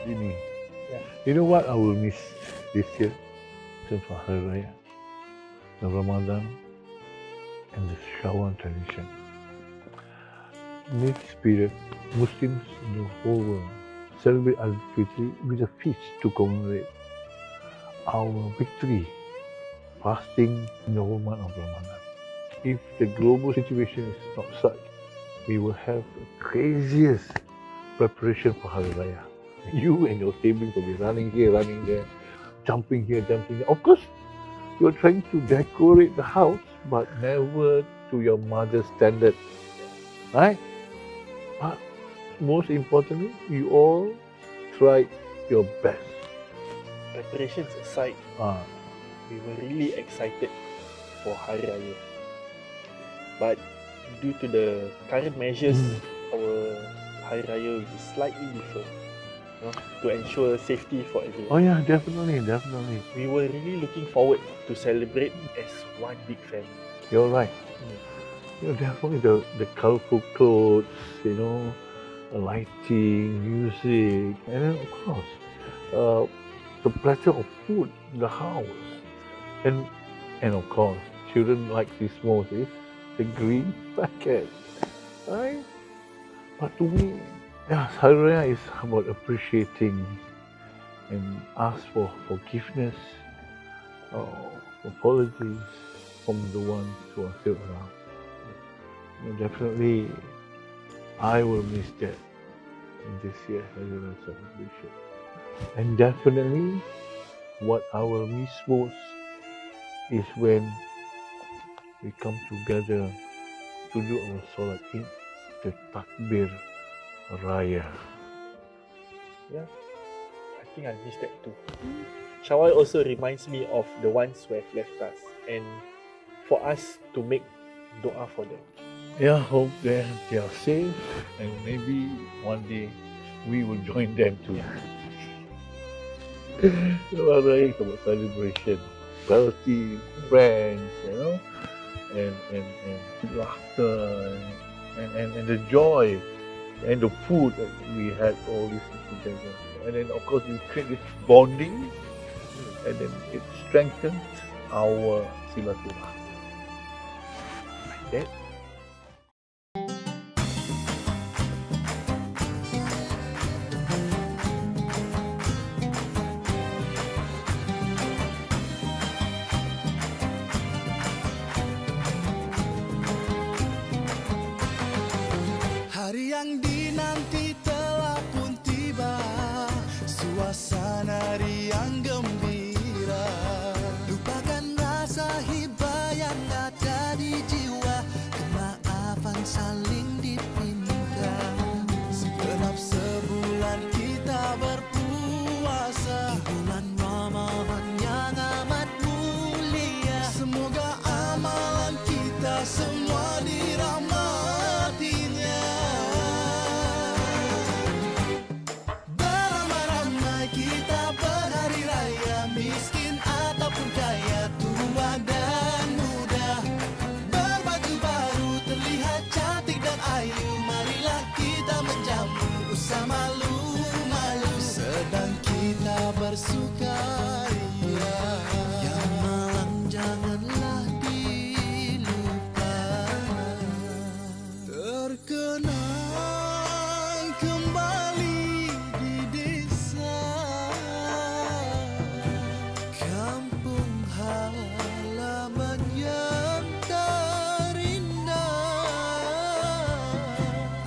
Dinie. Yeah. You know what I will miss this year? Since for Hari Raya, the Ramadan, and the Shawan tradition. In this period, Muslims in the whole world celebrate Al-Fitr with a feast to commemorate our victory, fasting in the whole month of Ramadan. If the global situation is not such, we will have the craziest preparation for Hari Raya. You and your siblings will be running here, running there, jumping here, jumping there. Of course, you're trying to decorate the house, but never to your mother's standard, right? But most importantly, you all tried your best. Preparations aside, Ah, we were really excited for Hari Raya. But due to the current measures, our Hari Raya will be slightly different, to ensure safety for everyone. oh yeah, definitely. We were really looking forward to celebrate as one big family. You're right. Definitely the colorful clothes, lighting, music, and then of course, the pleasure of food in the house, and of course, children like this most is the green packet, right? But to me, yeah, Hari Raya is about appreciating and ask for forgiveness, or apologies from the ones who are still around. Definitely, I will miss that in this year Hari Raya celebration. And definitely, what I will miss most is when we come together to do our Salat Eid, the Takbir Raya. Yeah, I think I missed that too. Shawwal also reminds me of the ones who have left us, and for us to make doa for them. Yeah, hope that they are safe, and maybe one day we will join them too. Hari Raya is about celebration, party, friends, and laughter, and the joy, and the food that we had all this together. And then of course we create this bonding, and then it strengthens our silaturahmi. Like that. Hari yang dinanti telah pun tiba, suasana riang gembira. Lupakan rasa hibah yang ada di jiwa, kemaafan saling dipinta. Segenap sebulan kita berpuasa, di bulan Ramadan yang amat mulia. Semoga amalan kita semua dirahmatinya. Beramai-ramai kita berhari raya, miskin ataupun kaya, tua dan muda. Berbaju baru terlihat cantik dan ayu, marilah kita menjamu usah malu-malu. Sedang kita bersukaria, yang malang janganlah dilupa. Terkenang kembali di desa, kampung halaman yang terindah.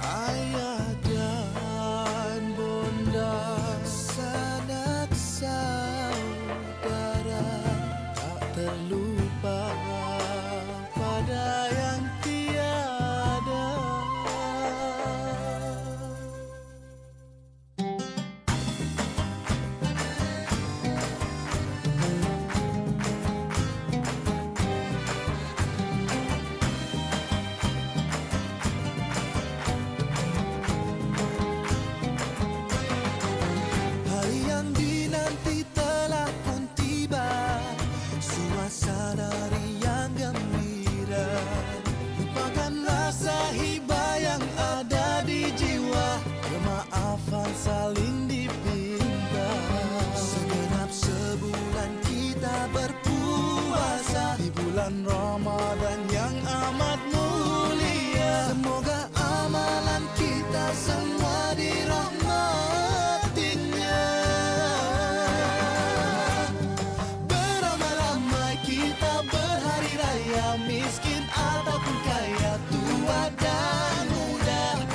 Ayah dan bunda, sanak saudara, tak terlupa pada yang tiada. Hari yang dinanti telah pun tiba, suasana riang bulan Ramadan yang amat mulia. Semoga amalan kita semua dirahmatinya. Beramai-ramai kita berhari raya, miskin ataupun kaya, tua dan muda.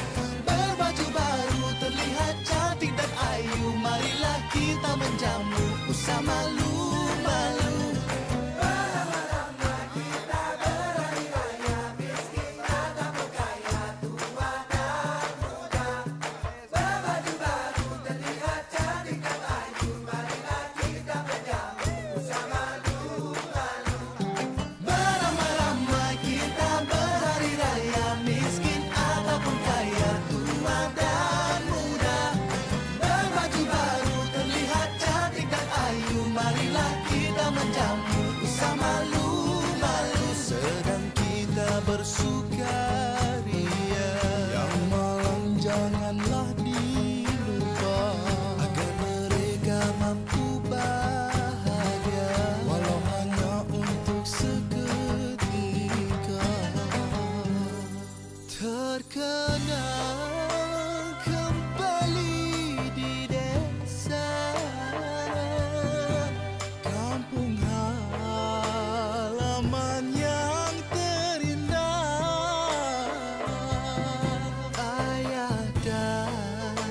Berbaju baru terlihat cantik dan ayu, marilah kita menjamu usah malu-malu. Beramai-ramai kita berhari raya, miskin ataupun kaya, tua dan muda. Berbaju baru terlihat cantik dan ayu, marilah kita menjamu usah malu-malu. Sedang kita bersukaria, yang malam janganlah dilupa, agar mereka mampu bahagia, walau hanya untuk seketika. Terkenal kembali di desa, kampung halaman yang terindah. Ayah dan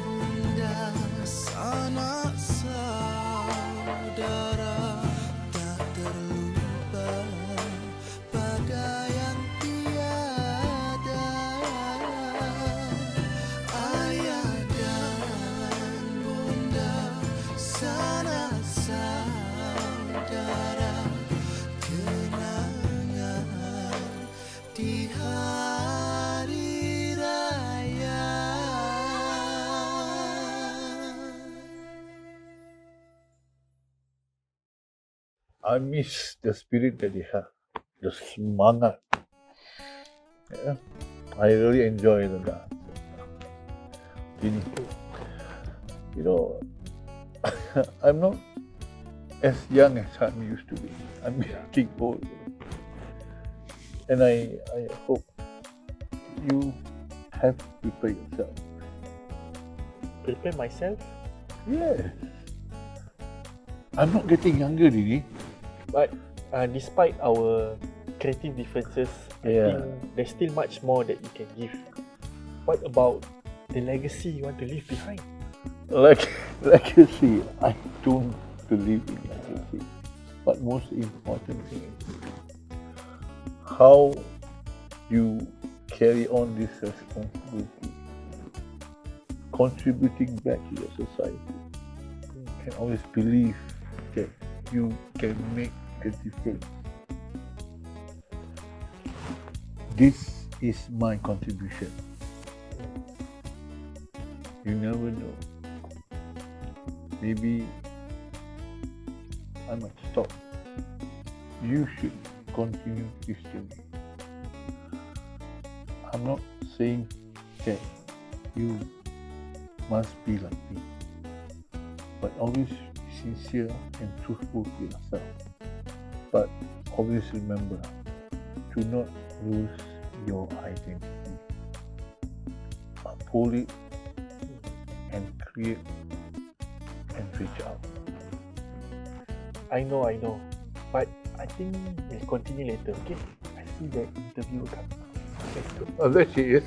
bunda, sanak saudara, tak terlupa pada yang tiada. Ayah dan bunda, sanak saudara, kenangan di hari raya. I miss the spirit that they have, the semangat. Yeah. I really enjoy the dance. Dinie. You know, I'm not as young as I used to be. I'm getting old. And I hope you have to prepare yourself. Prepare myself. Yes. I'm not getting younger, Dinie. But despite our creative differences, I Yeah. think there's still much more that you can give. What about the legacy you want to leave behind? Legacy. I don't believe in legacy. But most important thing is how you carry on this responsibility, contributing back to your society, and always believe that you can make a difference. This is my contribution. You never know. Maybe I might stop. You should continue this journey. I'm not saying that you must be like me, but always be sincere and truthful to yourself. But always remember to not lose your identity. Uphold it and create and reach out. I know. But I think we'll continue later, okay? I see that interview coming. Let's go. Oh, there she is.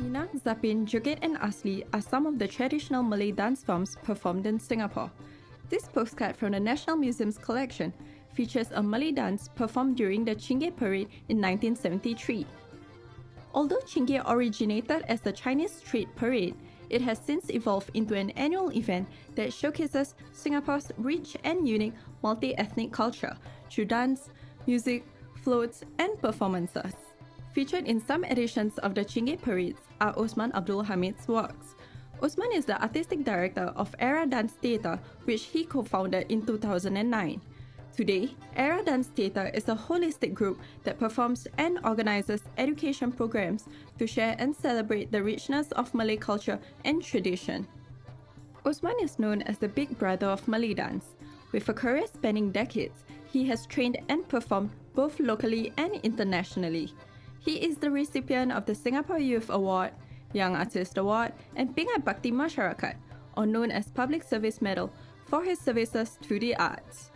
Inang, Zapin, Joget and Asli are some of the traditional Malay dance forms performed in Singapore. This postcard from the National Museum's collection features a Malay dance performed during the Chingay Parade in 1973. Although Chingay originated as the Chinese Street Parade, it has since evolved into an annual event that showcases Singapore's rich and unique multi-ethnic culture through dance, music, floats, and performances. Featured in some editions of the Chingay Parades are Osman Abdul Hamid's works. Osman is the artistic director of Era Dance Theatre, which he co-founded in 2009. Today, Era Dance Theatre is a holistic group that performs and organizes education programs to share and celebrate the richness of Malay culture and tradition. Osman is known as the big brother of Malay dance. With a career spanning decades, he has trained and performed both locally and internationally. He is the recipient of the Singapore Youth Award, Young Artist Award, and Pingat Bakti Masyarakat, or known as Public Service Medal, for his services to the arts.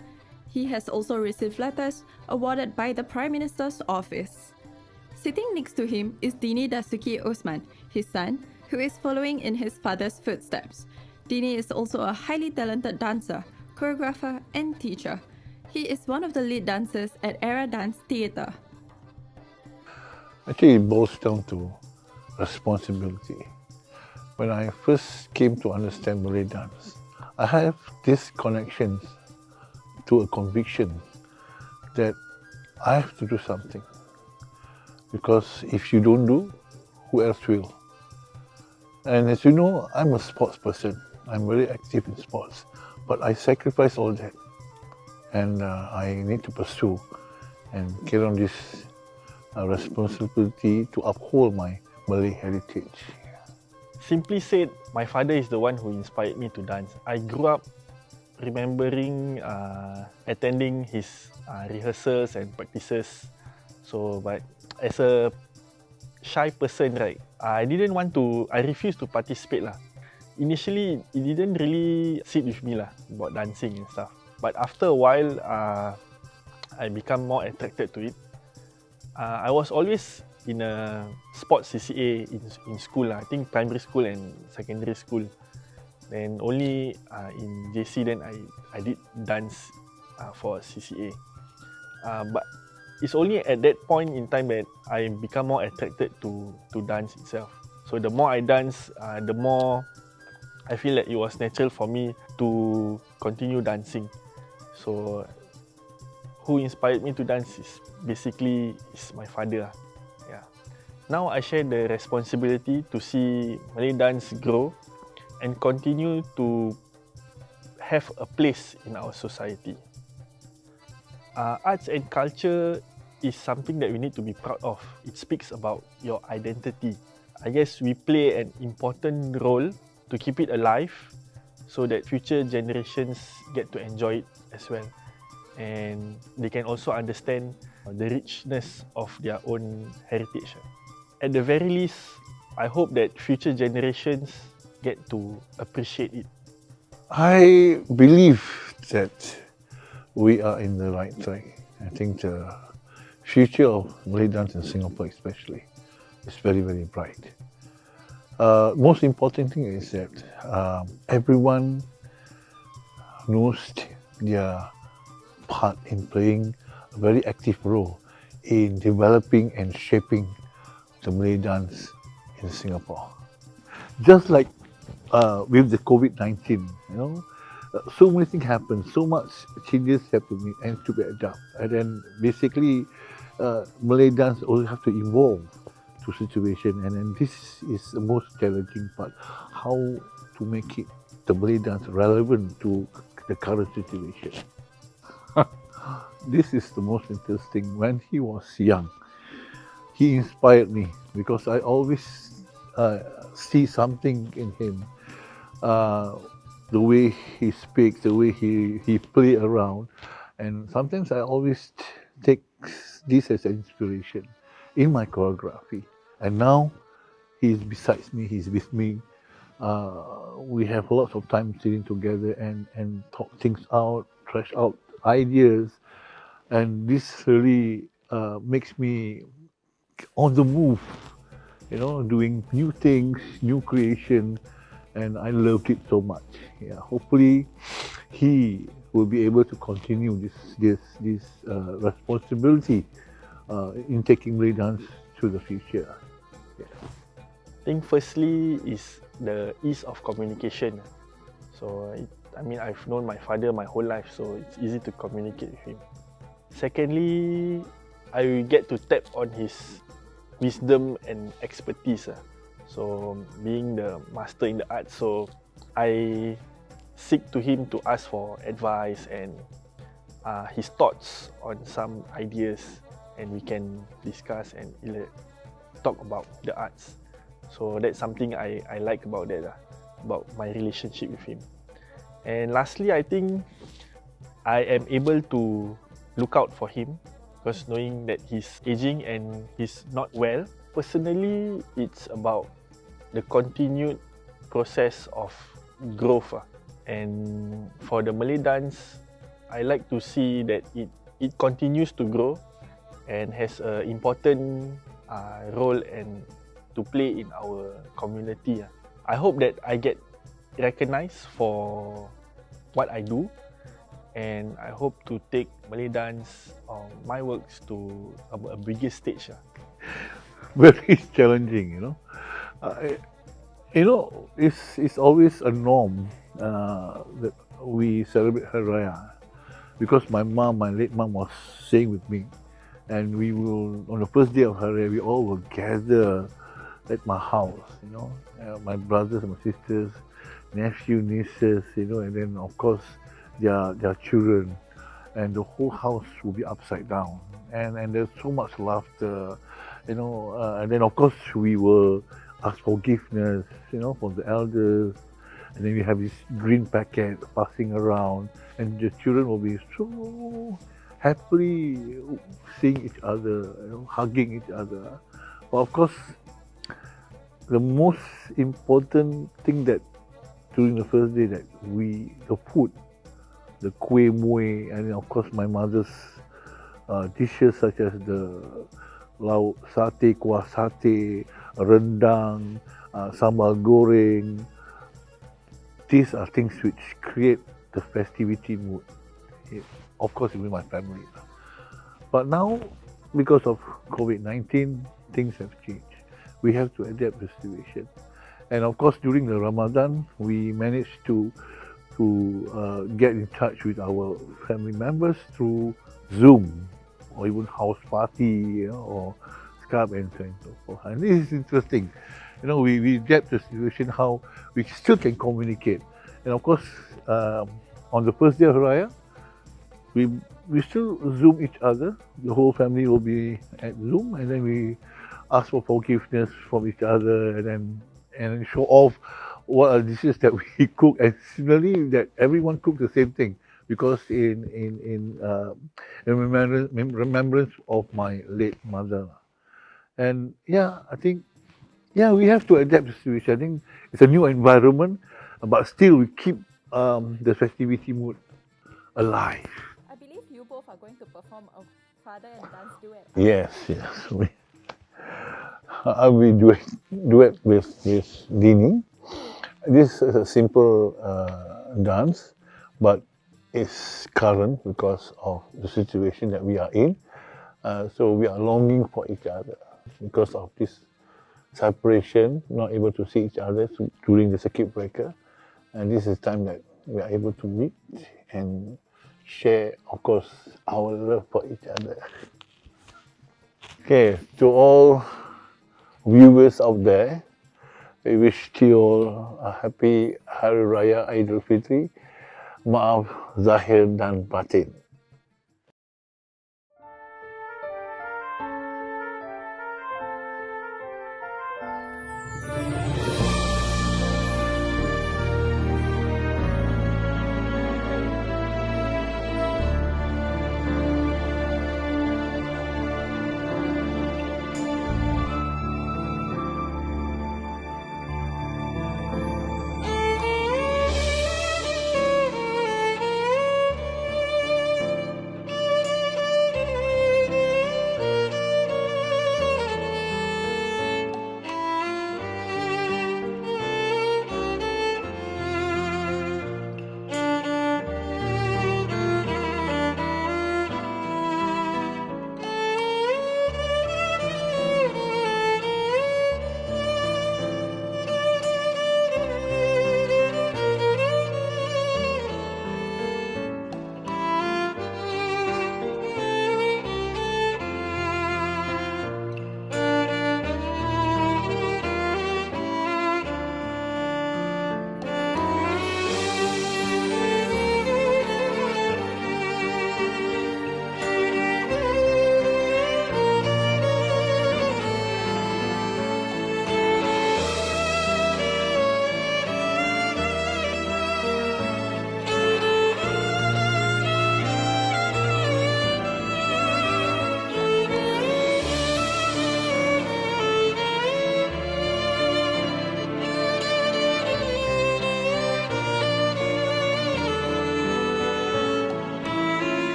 He has also received letters awarded by the Prime Minister's office. Sitting next to him is Dinie Dasuki Osman, his son, who is following in his father's footsteps. Dinie is also a highly talented dancer, choreographer, and teacher. He is one of the lead dancers at Era Dance Theatre. Actually, it boils down to responsibility. When I first came to understand Malay dance, I have this connection to a conviction that I have to do something. Because if you don't do, who else will? And as you know, I'm a sports person. I'm very active in sports. But I sacrifice all that. And I need to pursue and carry on this responsibility to uphold my Malay heritage. Simply said, my father is the one who inspired me to dance. I grew up remembering attending his rehearsals and practices. So, but as a shy person, right, I refused to participate lah. Initially, it didn't really sit with me lah about dancing and stuff. But after a while, I become more attracted to it. I was always in a sports CCA in school lah. I think primary school and secondary school. Then only in JC then I did dance for CCA. But it's only at that point in time that I become more attracted to dance itself. So the more I dance, the more I feel that it was natural for me to continue dancing. So who inspired me to dance is basically my father. Yeah. Now I share the responsibility to see Malay dance grow and continue to have a place in our society. Arts and culture is something that we need to be proud of. It speaks about your identity. I guess we play an important role to keep it alive so that future generations get to enjoy it as well. And they can also understand the richness of their own heritage. At the very least, I hope that future generations get to appreciate it. I believe that we are in the right track. I think the future of Malay dance in Singapore especially is very, very bright. Most important thing is that everyone knows their part in playing a very active role in developing and shaping the Malay dance in Singapore. Just like with the COVID-19, so many things happen, so much changes have to be and to be adapted. And then basically, Malay dance also have to evolve to situation. And then this is the most challenging part: how to make it the Malay dance relevant to the current situation. This is the most interesting. When he was young, he inspired me because I always see something in him. The way he speaks, the way he play around, and sometimes I always take this as an inspiration in my choreography. And now he's besides me, he's with me. We have lots of time sitting together and talk things out, trash out ideas, and this really makes me on the move, doing new things, new creation. And I loved it so much. Yeah, hopefully he will be able to continue this responsibility in taking Malay dance to the future. Yeah. I think firstly is the ease of communication. So I've known my father my whole life, so it's easy to communicate with him. Secondly, I get to tap on his wisdom and expertise. So being the master in the art, so I seek to him to ask for advice and his thoughts on some ideas, and we can discuss and talk about the arts. So that's something I like about that, about my relationship with him. And lastly, I think I am able to look out for him, because knowing that he's aging and he's not well, personally, it's about the continued process of growth. And for the Malay dance, I like to see that it continues to grow and has an important role and to play in our community. I hope that I get recognized for what I do, and I hope to take Malay dance or my works to a bigger stage. Very challenging, it's always a norm that we celebrate Hari Raya, because my late mom was staying with me, and we will, on the first day of Hari Raya, we all will gather at my house, my brothers and my sisters, nephew, nieces, and then of course their children, and the whole house will be upside down, and there's so much laughter, and then of course we will ask forgiveness, from the elders, and then we have this green packet passing around, and the children will be so happily seeing each other, hugging each other. But of course, the most important thing that during the first day, that the food, the kuih muih, and of course my mother's dishes such as the lauk satay, kuah satay, rendang, sambal goreng. These are things which create the festivity mood. Of course, with my family. But now, because of COVID-19, things have changed. We have to adapt the situation. And of course, during the Ramadan, we managed to get in touch with our family members through Zoom, or even house party, or Skype, and so on and so forth. And this is interesting. We adapt the situation how we still can communicate. And of course, on the first day of Raya, we still Zoom each other. The whole family will be at Zoom, and then we ask for forgiveness from each other, and then show off what are dishes that we cook, and similarly that everyone cook the same thing, because in remembrance of my late mother. And I think we have to adapt the situation. I think it's a new environment, but still we keep the festivity mood alive. I believe you both are going to perform a father and dance duet. Yes. I'll be duet with Dinie. This is a simple dance, but it's current because of the situation that we are in. So we are longing for each other because of this separation, not able to see each other during the circuit breaker. And this is time that we are able to meet and share, of course, our love for each other. Okay, to all viewers out there, we wish you all a happy Hari Raya Idul Fitri. Maaf Zahir dan Batin.